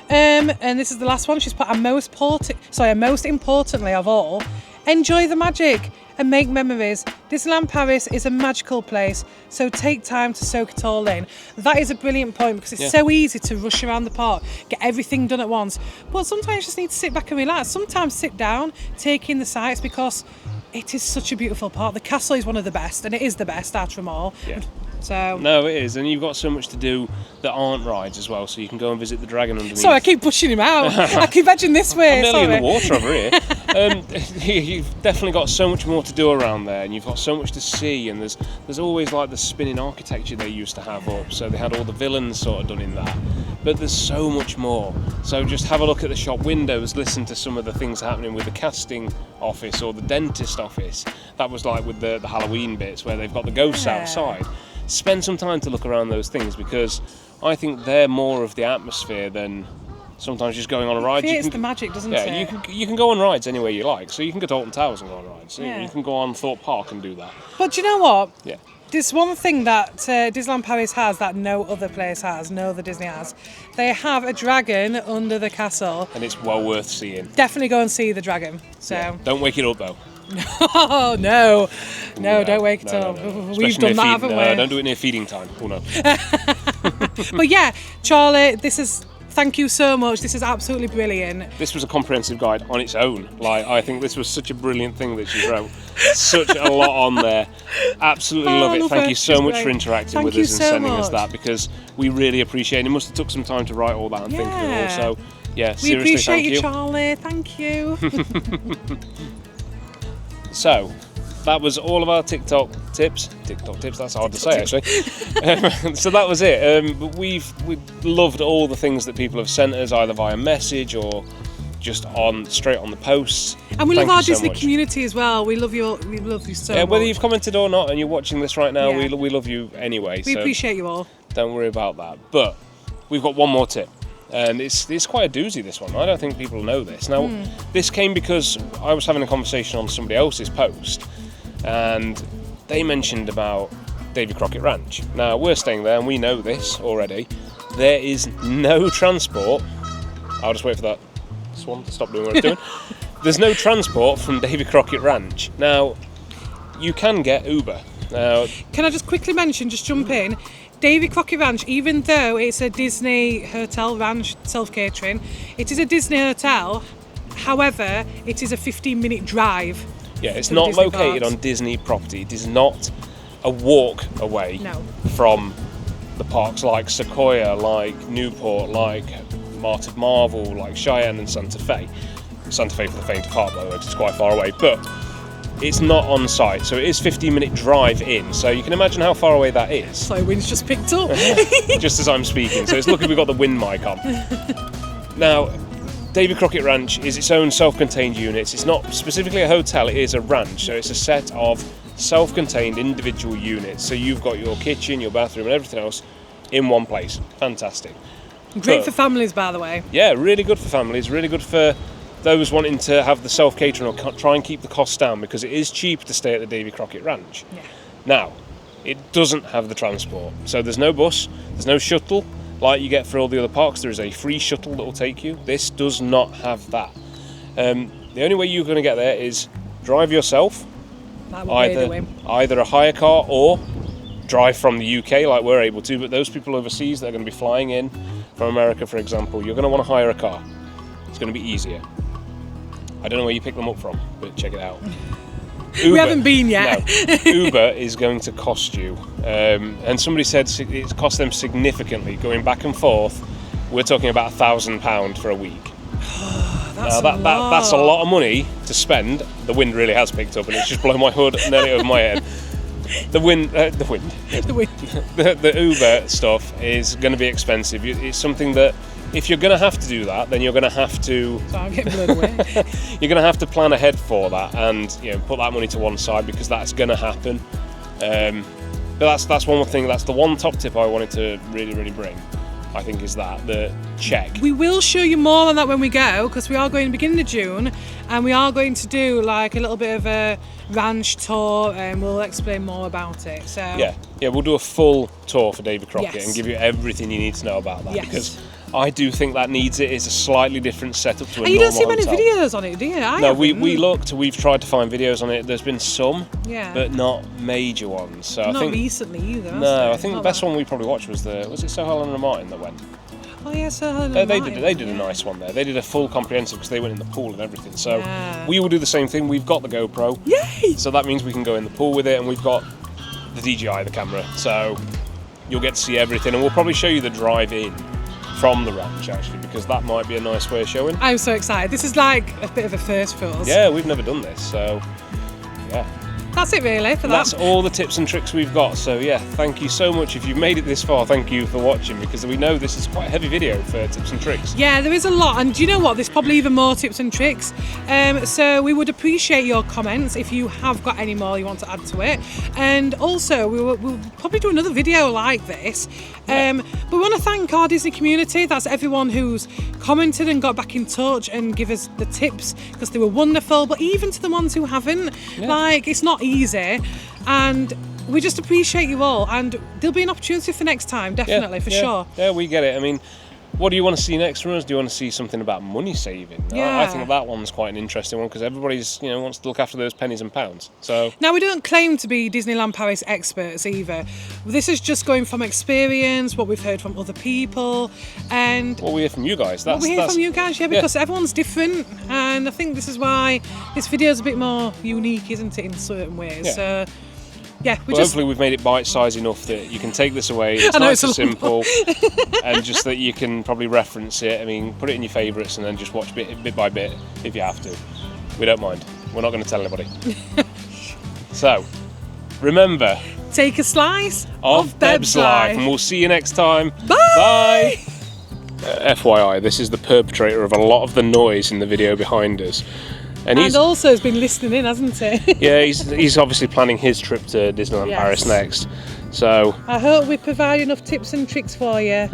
And this is the last one. She's put, most importantly of all, enjoy the magic and make memories. Disneyland Paris is a magical place, so take time to soak it all in. That is a brilliant point because it's so easy to rush around the park, get everything done at once. But sometimes you just need to sit back and relax. Sometimes sit down, take in the sights, because it is such a beautiful park. The castle is one of the best, and it is the best out of them all. Yeah. So. No, it is, and you've got so much to do that aren't rides as well, so you can go and visit the dragon underneath. Sorry, I keep pushing him out. I keep edging this way. I'm nearly in the water over here. You've definitely got so much more to do around there, and you've got so much to see, and there's always like the spinning architecture they used to have up, so they had all the villains sort of done in that. But there's so much more. So just have a look at the shop windows, listen to some of the things happening with the casting office or the dentist office. That was like with the Halloween bits where they've got the ghosts outside. Spend some time to look around those things, because I think they're more of the atmosphere than sometimes just going on a ride. It's the magic, doesn't it? Yeah, you can go on rides anywhere you like. So you can go to Alton Towers and go on rides. Yeah. You can go on Thorpe Park and do that. But do you know what? Yeah. There's one thing that Disneyland Paris has that no other place has, no other Disney has. They have a dragon under the castle. And it's well worth seeing. Definitely go and see the dragon. So. Yeah. Don't wake it up though. Oh, no, don't wake it up. No. We've done that, haven't we? No, don't do it near feeding time. Oh, no. But yeah, Charlie, thank you so much. This is absolutely brilliant. This was a comprehensive guide on its own. I think this was such a brilliant thing that she wrote. Such a lot on there. Absolutely love it. Thank you so much for interacting with us and sending us that, because we really appreciate it. It must have took some time to write all that and think of it all. So, yeah, seriously, we appreciate you, Charlie. Thank you. So, that was all of our TikTok tips. TikTok tips, that's hard to say actually. So that was it. We've loved all the things that people have sent us, either via message or just straight on the posts. And we love our Disney community as well. We love you so much. Whether you've commented or not and you're watching this right now, we love you anyway. We appreciate you all. Don't worry about that. But we've got one more tip. And it's quite a doozy, this one. I don't think people know this. Now, this came because I was having a conversation on somebody else's post, and they mentioned about Davy Crockett Ranch. Now, we're staying there and we know this already. There is no transport. I'll just wait for that swan to stop doing what it's doing. There's no transport from Davy Crockett Ranch. Now, you can get Uber. Now, can I just quickly mention, just jump in, Davy Crockett Ranch, even though it's a Disney hotel ranch, self-catering, it is a Disney hotel. However, it is a 15-minute drive. Yeah, it's not located on Disney property. It is not a walk away from the parks like Sequoia, like Newport, like Mart of Marvel, like Cheyenne and Santa Fe. Santa Fe for the faint of heart, by the way, which is quite far away, but it's not on site, so it is 15-minute drive in, so you can imagine how far away that is. So wind's just picked up. Just as I'm speaking, so it's lucky we've got the wind mic on. Now, Davy Crockett Ranch is its own self-contained units. It's not specifically a hotel, it is a ranch, so it's a set of self-contained individual units. So you've got your kitchen, your bathroom and everything else in one place. Fantastic. Great for families, by the way. Yeah, really good for families, really good for those wanting to have the self-catering or try and keep the costs down, because it is cheap to stay at the Davy Crockett Ranch. Yeah. Now, it doesn't have the transport. So there's no bus, there's no shuttle like you get for all the other parks. There is a free shuttle that will take you. This does not have that. The only way you're going to get there is drive yourself, either a hire car or drive from the UK like we're able to, but those people overseas that are going to be flying in from America, for example, you're going to want to hire a car. It's going to be easier. I don't know where you pick them up from, but check it out. Uber, we haven't been yet. No, Uber is going to cost you, and somebody said it cost them significantly going back and forth. We're talking about £1,000 for a week. That's a lot of money to spend. The wind really has picked up, and it's just blown my hood nearly over my head. The Uber stuff is going to be expensive. It's something that, if you're going to have to do that, then you're going to have to. So I'm getting blown away. You're going to have to plan ahead for that, and put that money to one side, because that's going to happen. But that's one more thing. That's the one top tip I wanted to really bring. I think is the check. We will show you more on that when we go, because we are going beginning of June, and we are going to do like a little bit of a ranch tour, and we'll explain more about it. So yeah, we'll do a full tour for Davy Crockett and give you everything you need to know about that, because I do think that needs it. It's a slightly different setup to a normal hotel. And you don't see many videos on it, do you? No, we looked. We've tried to find videos on it. There's been some, but not major ones. So not I think recently either. No, I think the best one we probably watched was it Sir Helena and Martin that went? Oh yeah, Sir Helena and Martin. They did a nice one there. They did a full comprehensive, because they went in the pool and everything. So we will do the same thing. We've got the GoPro. Yay! So that means we can go in the pool with it, and we've got the DJI, the camera. So you'll get to see everything, and we'll probably show you the drive in from the ranch, actually, because that might be a nice way of showing. I'm so excited. This is like a bit of a first for us. Yeah, we've never done this, so yeah. That's it really for that. That's all the tips and tricks we've got. So yeah, thank you so much. If you've made it this far, thank you for watching, because we know this is quite a heavy video for tips and tricks. Yeah, there is a lot, and do you know what? There's probably even more tips and tricks. So we would appreciate your comments if you have got any more you want to add to it. And also, we'll probably do another video like this. But we want to thank our Disney community. That's everyone who's commented and got back in touch and give us the tips, because they were wonderful. But even to the ones who haven't, it's not easy, and we just appreciate you all, and there'll be an opportunity for next time, definitely, for sure. Yeah, we get it. I mean, what do you want to see next from us? Do you want to see something about money saving? Yeah. I think that one's quite an interesting one, because everybody's wants to look after those pennies and pounds. So now, we don't claim to be Disneyland Paris experts either. This is just going from experience, what we've heard from other people, and what we hear from you guys. Because everyone's different, and I think this is why this video is a bit more unique, isn't it, in certain ways. So hopefully we've made it bite-sized enough that you can take this away. It's nice and simple, and just that you can probably reference it. I mean, put it in your favourites and then just watch bit by bit if you have to. We don't mind. We're not going to tell anybody. So, remember, take a slice of Beb's life, and we'll see you next time. Bye! FYI, this is the perpetrator of a lot of the noise in the video behind us. And also has been listening in, hasn't he? Yeah, he's obviously planning his trip to Disneyland Paris next. So I hope we provide enough tips and tricks for you.